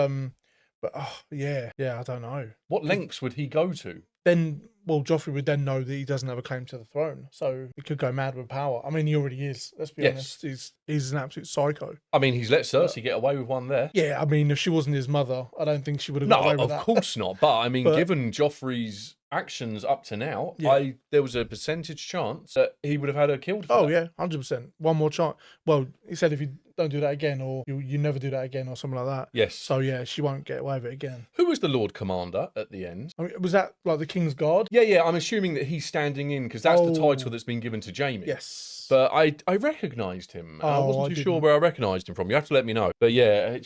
but yeah, I don't know. What lengths would he go to? Then, well, Joffrey would then know that he doesn't have a claim to the throne, so he could go mad with power. I mean, he already is. Let's be honest. He's an absolute psycho. I mean, he's let Cersei get away with one there. Yeah, I mean, if she wasn't his mother, I don't think she would have got away No, with that. of course not. But I mean, But- given Joffrey's actions up to now, Yeah. there was a percentage chance that he would have had her killed. For Oh that. yeah, 100%. One more chance. Well, he said if you don't do that again, or you never do that again, or something like that. Yes. So yeah, she won't get away with it again. Who was the Lord Commander at the end? I mean, was that like the King's Guard? Yeah. I'm assuming that he's standing in because that's the Oh. title that's been given to Jaime. Yes. But I recognised him. I Oh, wasn't I too sure didn't. where I recognised him from. You have to let me know. But yeah,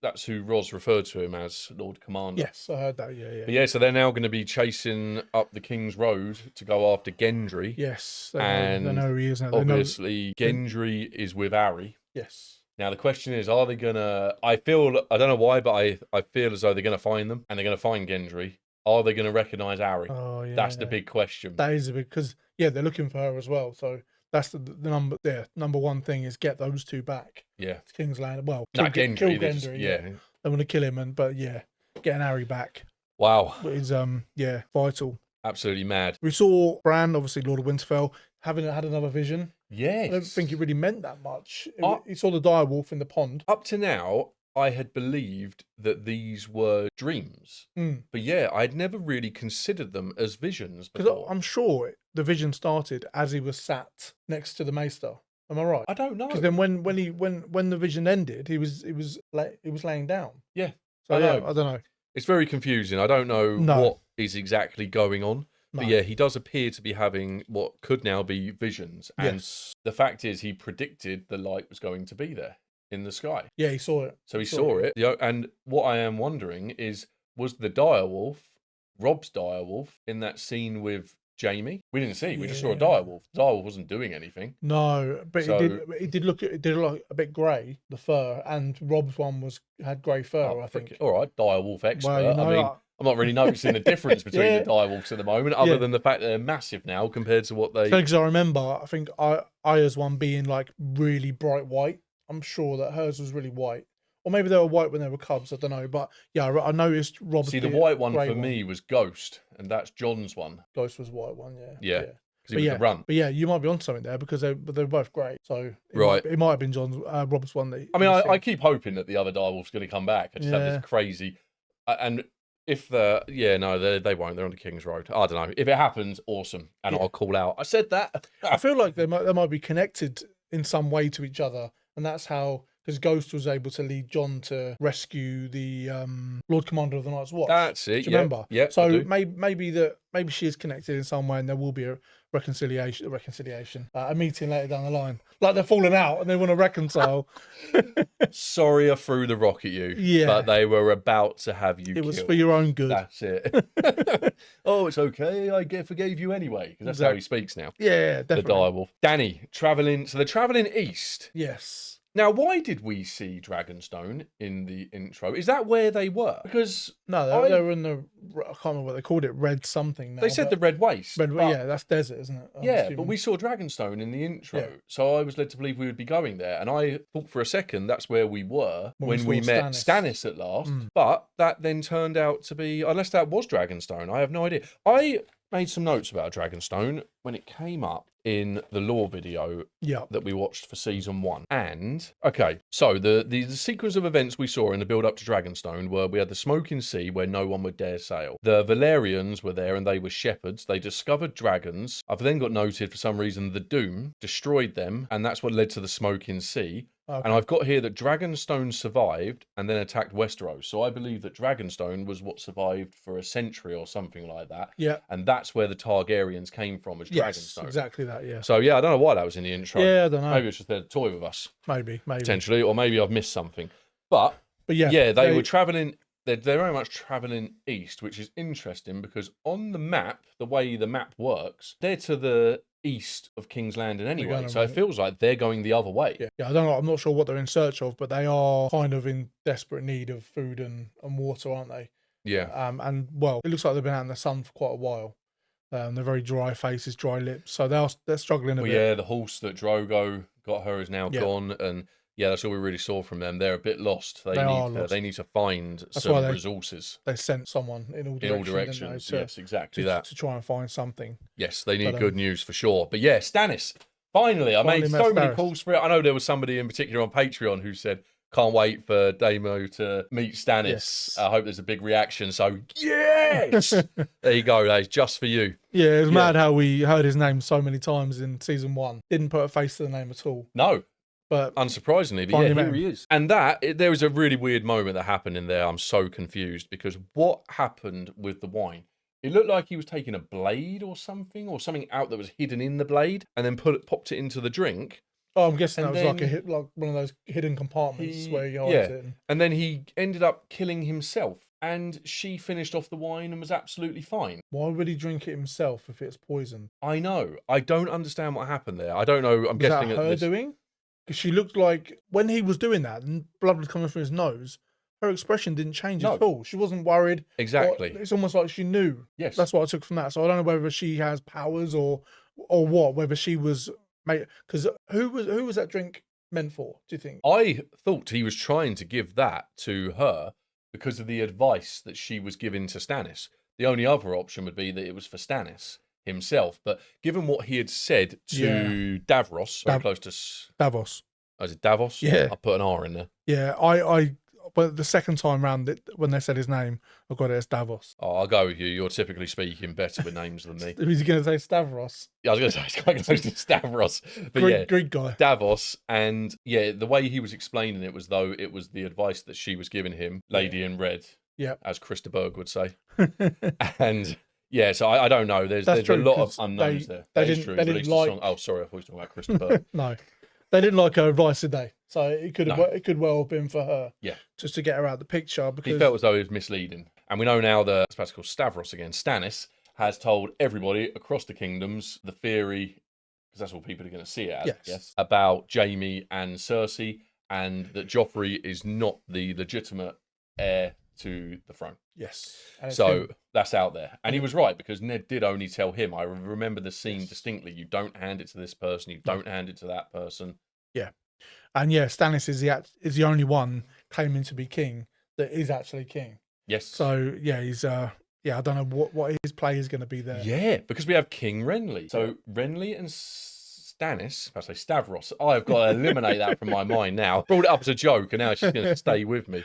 that's who Ros referred to him as, Lord Commander. Yes, I heard that. Yeah. But yeah, so they're now going to be chasing up the King's Road to go after Gendry. Yes, And they know who he is now. They know- obviously, Gendry is with Harry. Yes. Now, the question is, are they going to... I don't know why, but I feel as though they're going to find them, and they're going to find Gendry. Are they going to recognise Harry? Oh, yeah. That's the big question. That is a big, because yeah, they're looking for her as well. So that's the number one thing is get those two back. Yeah. To King's Land. Well, Not kill Gendry. Gendry. Yeah. They want to kill him, but getting Harry back Wow. is vital. Absolutely mad. We saw Bran, obviously Lord of Winterfell, having had another vision. Yes. I don't think it really meant that much. He saw the direwolf in the pond. Up to now, I had believed that these were dreams. But yeah, I'd never really considered them as visions Because before. I'm sure the vision started as he was sat next to the Maester. Am I right? I don't know. Because then when the vision ended, he was laying down. Yeah. So I yeah, know. I don't know. It's very confusing. I don't know No. what is exactly going on. But No. yeah, he does appear to be having what could now be visions. And Yes. the fact is, he predicted the light was going to be there in the sky. Yeah, he saw it. So he saw it. And what I am wondering is, was the direwolf, Rob's direwolf, in that scene with Jaime? We didn't see. We just saw a direwolf. The direwolf wasn't doing anything. No, but So- it did look a bit grey, the fur, and Rob's one had grey fur, I think. All right, direwolf expert. Well, you know, I mean, I'm not really noticing the difference between Yeah. the direwolves at the moment, other Yeah. than the fact that they're massive now compared to what they. Because I remember, I think Aya's one being like really bright white. I'm sure that hers was really white. Or maybe they were white when they were cubs, I don't know. But yeah, I noticed Rob's. See, the white one for me was Ghost, and that's John's one. Ghost was white one, yeah. Yeah. Because he But was yeah, the run. but yeah, you might be onto something there because they're both great. So Right. it might have been John's Rob's one that. I mean, I keep hoping that the other direwolf's going to come back. I just have Yeah. this crazy. And if they won't. They're on the King's Road. I don't know. If it happens, awesome. And I'll call out. I said that. I feel like they might be connected in some way to each other, and that's how. Because Ghost was able to lead John to rescue the Lord Commander of the Night's Watch. That's it. Do you remember? Yeah. So I do. maybe she is connected in some way, and there will be a reconciliation, a meeting later down the line. Like they're falling out and they want to reconcile. Sorry, I threw the rock at you. Yeah. But they were about to have you. It was killed. for your own good. That's it. Oh, it's okay. I forgave you anyway, because that's how he speaks now. Yeah, The definitely. direwolf. Danny traveling. So they're traveling east. Yes. Now, why did we see Dragonstone in the intro? Is that where they were? Because no, they were in the, I can't remember what they called it, red something. Now, they said the Red Waste. Yeah, that's desert, isn't it? Yeah, but we saw Dragonstone in the intro, so I was led to believe we would be going there, and I thought for a second that's where we were when we met Stannis at last. But that then turned out to be, unless that was Dragonstone, I have no idea. I made some notes about Dragonstone when it came up in the lore video that we watched for season 1. And, okay, so the sequence of events we saw in the build-up to Dragonstone were we had the Smoking Sea where no one would dare sail. The Valerians were there and they were shepherds. They discovered dragons. I've then got noted for some reason the Doom destroyed them, and that's what led to the Smoking Sea. Okay. And I've got here that Dragonstone survived and then attacked Westeros. So I believe that Dragonstone was what survived for a century or something like that. Yeah. And that's where the Targaryens came from, as Dragonstone. Exactly that, yeah. So, yeah, I don't know why that was in the intro. Yeah, I don't know. Maybe it's just there to toy with us. Maybe. Potentially, or maybe I've missed something. But yeah, they were travelling... They're very much travelling east, which is interesting because on the map, the way the map works, they're to the east of King's Landing anyway. So it feels like they're going the other way. Yeah, I don't know. I'm not sure what they're in search of, but they are kind of in desperate need of food and water, aren't they? Yeah. And well, it looks like they've been out in the sun for quite a while. They're very dry faces, dry lips. So they're struggling a bit. Yeah, the horse that Drogo got her is now gone, and yeah, that's all we really saw from them. They're a bit lost. They need to find some resources. They sent someone in all directions. Yes, exactly that. To try and find something. Yes, they need good news for sure. But yeah, Stannis. Finally, I made so many calls for it. I know there was somebody in particular on Patreon who said, can't wait for Damo to meet Stannis. Yes. I hope there's a big reaction. So, yes! There you go, Dave, just for you. Yeah, it was mad how we heard his name so many times in season 1. Didn't put a face to the name at all. No. But unsurprisingly, but yeah, here he is. And there was a really weird moment that happened in there. I'm so confused because what happened with the wine? It looked like he was taking a blade or something out that was hidden in the blade, and then popped it into the drink. Oh, I'm guessing that was like one of those hidden compartments where he hides it. And then he ended up killing himself, and she finished off the wine and was absolutely fine. Why would he drink it himself if it's poison? I know. I don't understand what happened there. I don't know. I'm guessing that her doing. Because she looked like, when he was doing that and blood was coming from his nose, her expression didn't change at all. She wasn't worried. Exactly. It's almost like she knew. Yes. That's what I took from that. So I don't know whether she has powers or what, whether she was... Because who was that drink meant for, do you think? I thought he was trying to give that to her because of the advice that she was giving to Stannis. The only other option would be that it was for Stannis himself, but given what he had said to Davros, very close to Davos. Oh, is it Davos? Yeah, I put an R in there. Yeah, but the second time round, when they said his name, I got it as Davos. Oh, I'll go with you. You're typically speaking better with names than me. Who's he going to say? Stavros. Yeah, I was going to say it's quite close to Stavros, but Greek guy. Davos, and yeah, the way he was explaining it was though it was the advice that she was giving him, Lady in Red, as Krista Berg would say, and. Yeah, so I don't know. There's a lot of unknowns there. They didn't like. Oh, sorry, I thought you were talking about Krista Berg. No, they didn't like her advice, did they? So it could well have been for her. Yeah, just to get her out of the picture because he felt as though it was misleading. And we know now that it's called Stavros again. Stannis has told everybody across the kingdoms the theory, because that's what people are going to see it as. Yes, about Jaime and Cersei, and that Joffrey is not the legitimate heir to the throne. Yes. So that's out there. And he was right, because Ned did only tell him. I remember the scene distinctly. You don't hand it to this person. You don't hand it to that person. Yeah. And yeah, Stannis is the only one claiming to be king that is actually king. Yes. So yeah, he's I don't know what his play is going to be there. Yeah, because we have King Renly. So Renly and Stannis, I say Stavros. I've got to eliminate that from my mind now. Brought it up as a joke, and now it's just going to stay with me.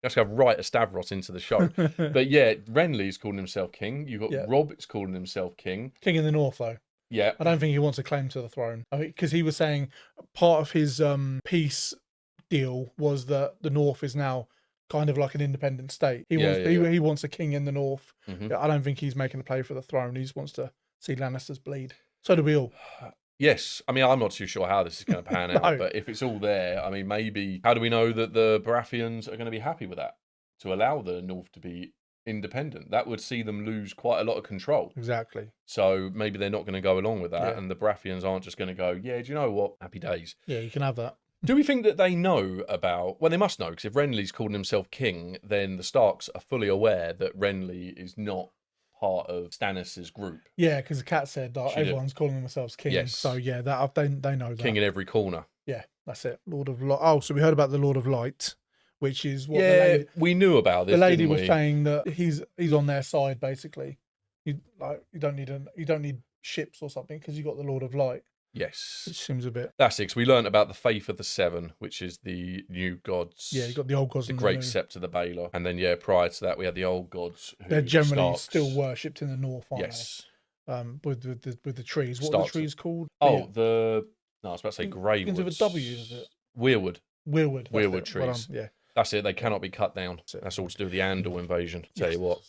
Let's go right a Stavros into the show. But yeah, Renly's calling himself king. You've got Rob is calling himself king. King in the North, though. Yeah. I don't think he wants a claim to the throne. Because he was saying part of his peace deal was that the North is now kind of like an independent state. He wants a king in the North. Mm-hmm. I don't think he's making a play for the throne. He just wants to see Lannisters bleed. So do we all. Yes. I mean, I'm not too sure how this is going to pan out, but if it's all there, I mean, maybe, how do we know that the Baratheons are going to be happy with that? To allow the North to be independent. That would see them lose quite a lot of control. Exactly. So maybe they're not going to go along with that, and the Baratheons aren't just going to go, yeah, do you know what? Happy days. Yeah, you can have that. Do we think that they know about... Well, they must know, because if Renly's calling himself king, then the Starks are fully aware that Renly is not part of Stannis' group. Yeah, because the cat said everyone's calling themselves king. Yes. So yeah, they know that. King in every corner. Yeah, that's it. Lord of Light. Oh, so we heard about the Lord of Light, which is what we knew about this. The lady didn't was we? saying that he's on their side basically. You don't need ships or something because you got the Lord of Light. Yes. Which seems a bit... That's it, 'cause we learnt about the Faith of the Seven, which is the new gods. Yeah, you got the old gods. The and Great the new. Scepter, the Baelor. And then, prior to that, we had the old gods. They're generally Starks. still worshipped in the north, aren't they? With the trees. What are the trees called? Oh, no, I was about to say grey Begins with woods. a W, is it? Weirwood. Weirwood trees. Yeah. That's it. They cannot be cut down. That's all to do with the Andal invasion. Tell you what,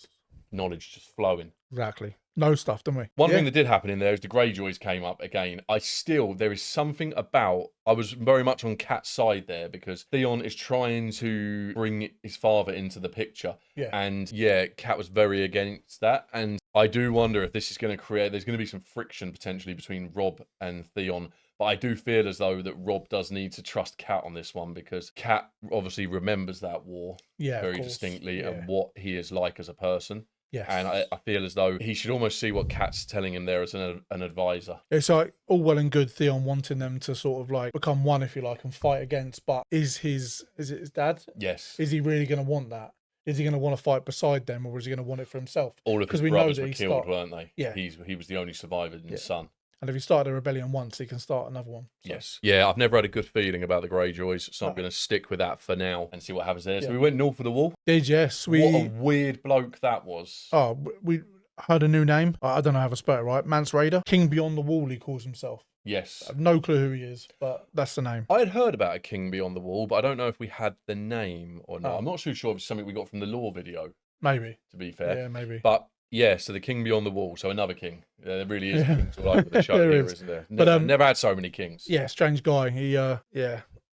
knowledge just flowing. Exactly. No stuff, don't we? One thing that did happen in there is the Greyjoys came up again. There is something about... I was very much on Cat's side there because Theon is trying to bring his father into the picture. Yeah. And Cat was very against that. And I do wonder if this is going to create... There's going to be some friction potentially between Robb and Theon. But I do feel as though that Robb does need to trust Cat on this one because Cat obviously remembers that war very distinctly and what he is like as a person. Yes. And I feel as though he should almost see what Cat's telling him there as an advisor. It's like all well and good Theon wanting them to sort of like become one, if you like, and fight against. But is it his dad? Yes. Is he really going to want that? Is he going to want to fight beside them, or is he going to want it for himself? All of his brothers were killed, weren't they? Yeah. He was the only surviving son. And if he started a rebellion once, he can start another one. So. Yes. Yeah, I've never had a good feeling about the Greyjoys, so I'm going to stick with that for now and see what happens there. So we went north of the wall. Did, yes. What a weird bloke that was. Oh, we heard a new name. I don't know how to spell it right. Mance Rayder. King Beyond the Wall, he calls himself. Yes. I have no clue who he is, but that's the name. I had heard about a King Beyond the Wall, but I don't know if we had the name or not. I'm not too sure if it's something we got from the lore video. Maybe. To be fair. Yeah, maybe. But... yeah, so the King Beyond the Wall, so another king. There really is kings all over the show here, isn't there? Never had so many kings. Yeah, strange guy. He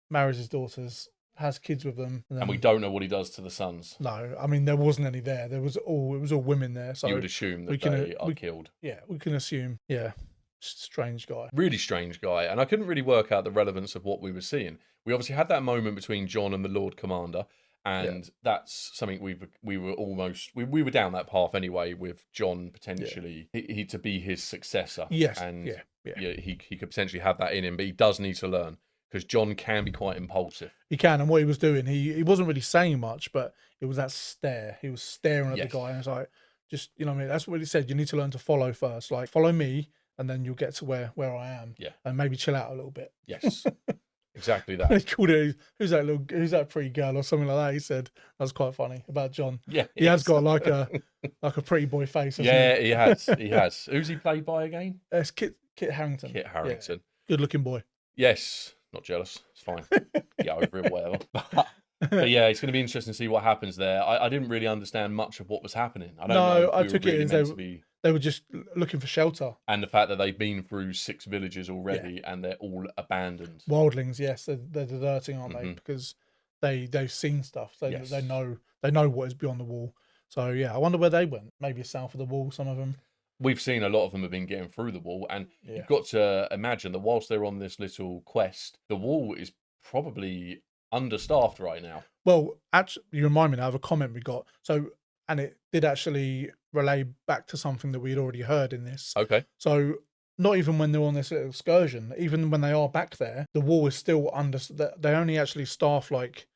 marries his daughters, has kids with them, and we don't know what he does to the sons. No, I mean there wasn't any there. It was all women there. So you would assume that they are killed. Yeah, we can assume. Yeah, strange guy. Really strange guy, and I couldn't really work out the relevance of what we were seeing. We obviously had that moment between Jon and the Lord Commander. And that's something we were down that path anyway with Jon potentially he to be his successor. Yes. And he could potentially have that in him, but he does need to learn because Jon can be quite impulsive. He can, and what he was doing, he wasn't really saying much, but it was that stare. He was staring at the guy, and I was like, just what I mean. That's what he said. You need to learn to follow first. Like follow me, and then you'll get to where I am. Yeah. And maybe chill out a little bit. Yes. Exactly that. He called it, who's that pretty girl or something like that. He said that was quite funny about Jon. Yeah, he has got like a pretty boy face. Yeah, he has. He has. Who's he played by again? It's Kit Harington. Kit Harington. Yeah. Good looking boy. Yes, not jealous. It's fine. Get over it, whatever. But yeah, it's going to be interesting to see what happens there. I didn't really understand much of what was happening. I don't know. I took it as they were just looking for shelter. And the fact that they've been through 6 villages already and they're all abandoned. Wildlings, yes, they're deserting, aren't they? Because they've seen stuff. They know what is beyond the wall. So yeah, I wonder where they went. Maybe south of the wall, some of them. We've seen a lot of them have been getting through the wall, and you've got to imagine that whilst they're on this little quest, the wall is probably understaffed right now. Well, actually, you remind me now of a comment we got. So, and it did actually relay back to something that we'd already heard in this. Okay. So, not even when they're on this little excursion, even when they are back there, the wall is still under. They only actually staff like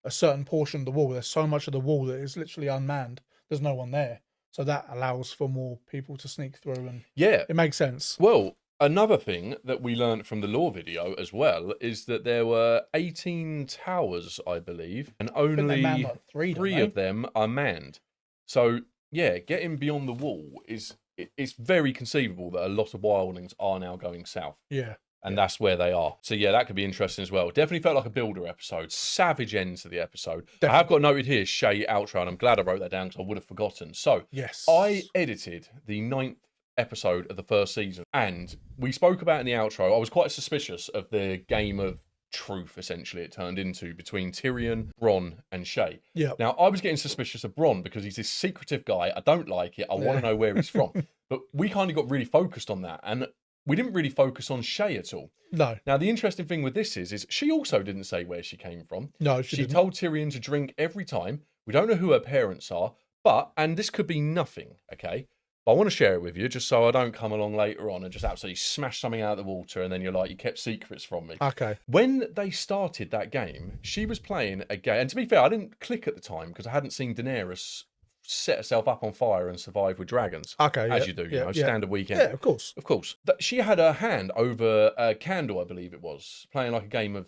a certain portion of the wall. There's so much of the wall that is literally unmanned. There's no one there. So that allows for more people to sneak through, and it makes sense. Well, another thing that we learned from the lore video as well is that there were 18 towers, I believe, and only like three of them are manned. So yeah, getting beyond the wall it's very conceivable that a lot of wildlings are now going south. Yeah. And that's where they are. So yeah, that could be interesting as well. Definitely felt like a builder episode. Savage end to the episode. Definitely. I have got noted here, Shay outro, and I'm glad I wrote that down because I would have forgotten. So yes, I edited the 9th episode of the first season, and we spoke about in the outro, I was quite suspicious of the game of truth, essentially, it turned into between Tyrion, Bronn, and Shay. Yeah. Now, I was getting suspicious of Bronn because he's this secretive guy. I don't like it. I want to know where he's from. But we kind of got really focused on that. And we didn't really focus on Shay at all. No. Now, the interesting thing with this is she also didn't say where she came from. No, she didn't. told Tyrion to drink every time. We don't know who her parents are, but, and this could be nothing, okay? But I want to share it with you just so I don't come along later on and just absolutely smash something out of the water and then you're like, you kept secrets from me. Okay. When they started that game, she was playing a game, and to be fair, I didn't click at the time because I hadn't seen Daenerys set herself up on fire and survive with dragons. Okay, as you do, you know, standard weekend. Yeah, of course. Of course. She had her hand over a candle, I believe it was, playing like a game of,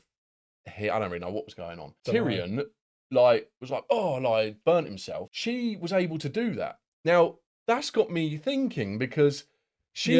I don't really know what was going on. Tyrion, was like, burnt himself. She was able to do that. Now, that's got me thinking because she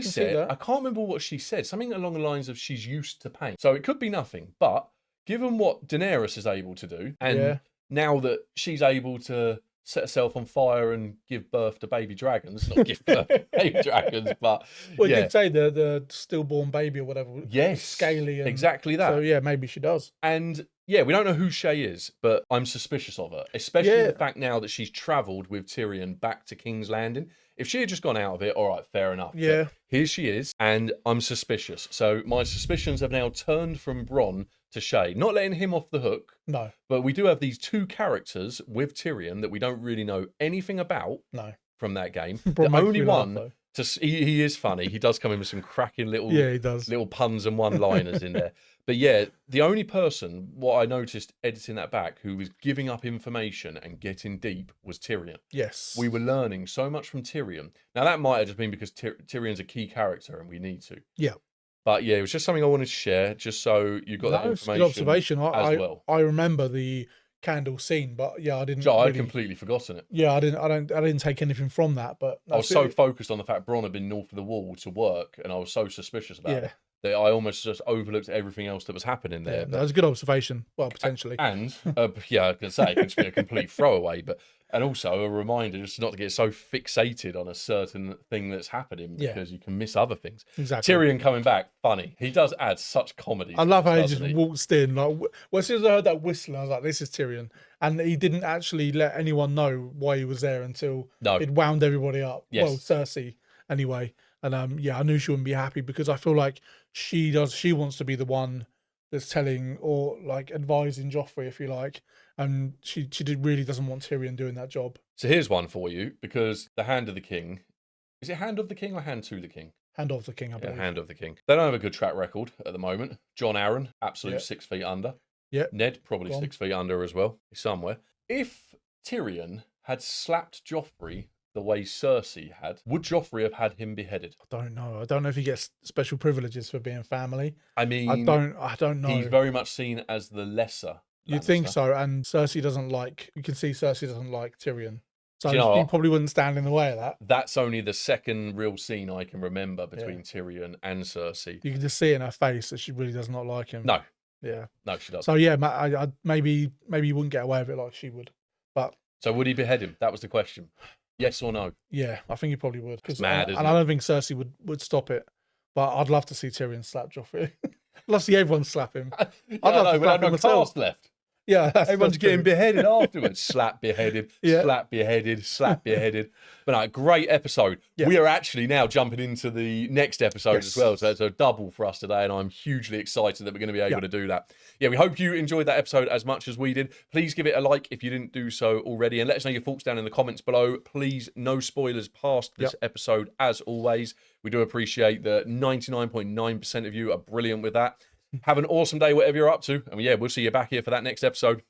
said, I can't remember what she said, something along the lines of she's used to pain. So it could be nothing, but given what Daenerys is able to do, and now that she's able to set herself on fire and give birth to baby dragons, not give birth to baby dragons, but well, you did say the stillborn baby or whatever. Yes, scaly. And, exactly that. So yeah, maybe she does. And yeah, we don't know who Shay is, but I'm suspicious of her, especially the fact now that she's travelled with Tyrion back to King's Landing. If she had just gone out of it, all right, fair enough. Yeah. But here she is, and I'm suspicious. So my suspicions have now turned from Bronn to Shay. Not letting him off the hook. No. But we do have these two characters with Tyrion that we don't really know anything about. No. From that game. The only one he is funny. He does come in with some cracking little he does. Little puns and one-liners in there. But yeah, the only person, what I noticed editing that back, who was giving up information and getting deep was Tyrion. Yes. We were learning so much from Tyrion. Now, that might have just been because Tyrion's a key character and we need to. Yeah. But yeah, it was just something I wanted to share, just so you got that information. Good observation. Well. I remember the candle scene, but yeah, I didn't. I'd completely forgotten it. Yeah, I didn't take anything from that. But I was so focused on the fact Bronn had been north of the wall to work, and I was so suspicious about it that I almost just overlooked everything else that was happening there. Yeah, that was a good observation. Well, potentially. And yeah, I can say it could be a complete throwaway, and also a reminder just not to get so fixated on a certain thing that's happening because you can miss other things. Exactly. Tyrion coming back, funny. He does add such comedy. I love how he just waltzed in. Like, well, as soon as I heard that whistle, I was like, "This is Tyrion," and he didn't actually let anyone know why he was there until it wound everybody up. Yes. Well, Cersei anyway, and I knew she wouldn't be happy because I feel like she wants to be the one that's telling or like advising Joffrey, if you like, and she really doesn't want Tyrion doing that job. So here's one for you, because the Hand of the King, is it Hand of the King or Hand to the King? Hand of the King, I believe. Yeah, Hand of the King. They don't have a good track record at the moment. Jon Arryn, absolute 6 feet under. Yeah. Ned, probably 6 feet under as well. He's somewhere. If Tyrion had slapped Joffrey the way Cersei had, would Joffrey have had him beheaded? I don't know. I don't know if he gets special privileges for being family. I mean, I don't know. He's very much seen as the lesser. You'd think so, and Cersei doesn't like. You can see Cersei doesn't like Tyrion, so you know he probably wouldn't stand in the way of that. That's only the second real scene I can remember between Tyrion and Cersei. You can just see in her face that she really does not like him. No. Yeah. No, she doesn't. So yeah, I maybe he wouldn't get away with it like she would, but. So would he behead him? That was the question. Yes or no? Yeah, I think he probably would. It's mad, isn't and it? I don't think Cersei would stop it, but I'd love to see Tyrion slap Joffrey. I'd love to see everyone slap him. I'd love to slap him myself. Cast left. Yeah, everyone's getting beheaded afterwards. Slap beheaded, slap beheaded, slap beheaded. But no, great episode. Yeah. We are actually now jumping into the next episode as well. So it's a double for us today, and I'm hugely excited that we're going to be able to do that. Yeah, we hope you enjoyed that episode as much as we did. Please give it a like if you didn't do so already, and let us know your thoughts down in the comments below. Please, no spoilers past this episode, as always. We do appreciate that 99.9% of you are brilliant with that. Have an awesome day, whatever you're up to. And yeah, we'll see you back here for that next episode.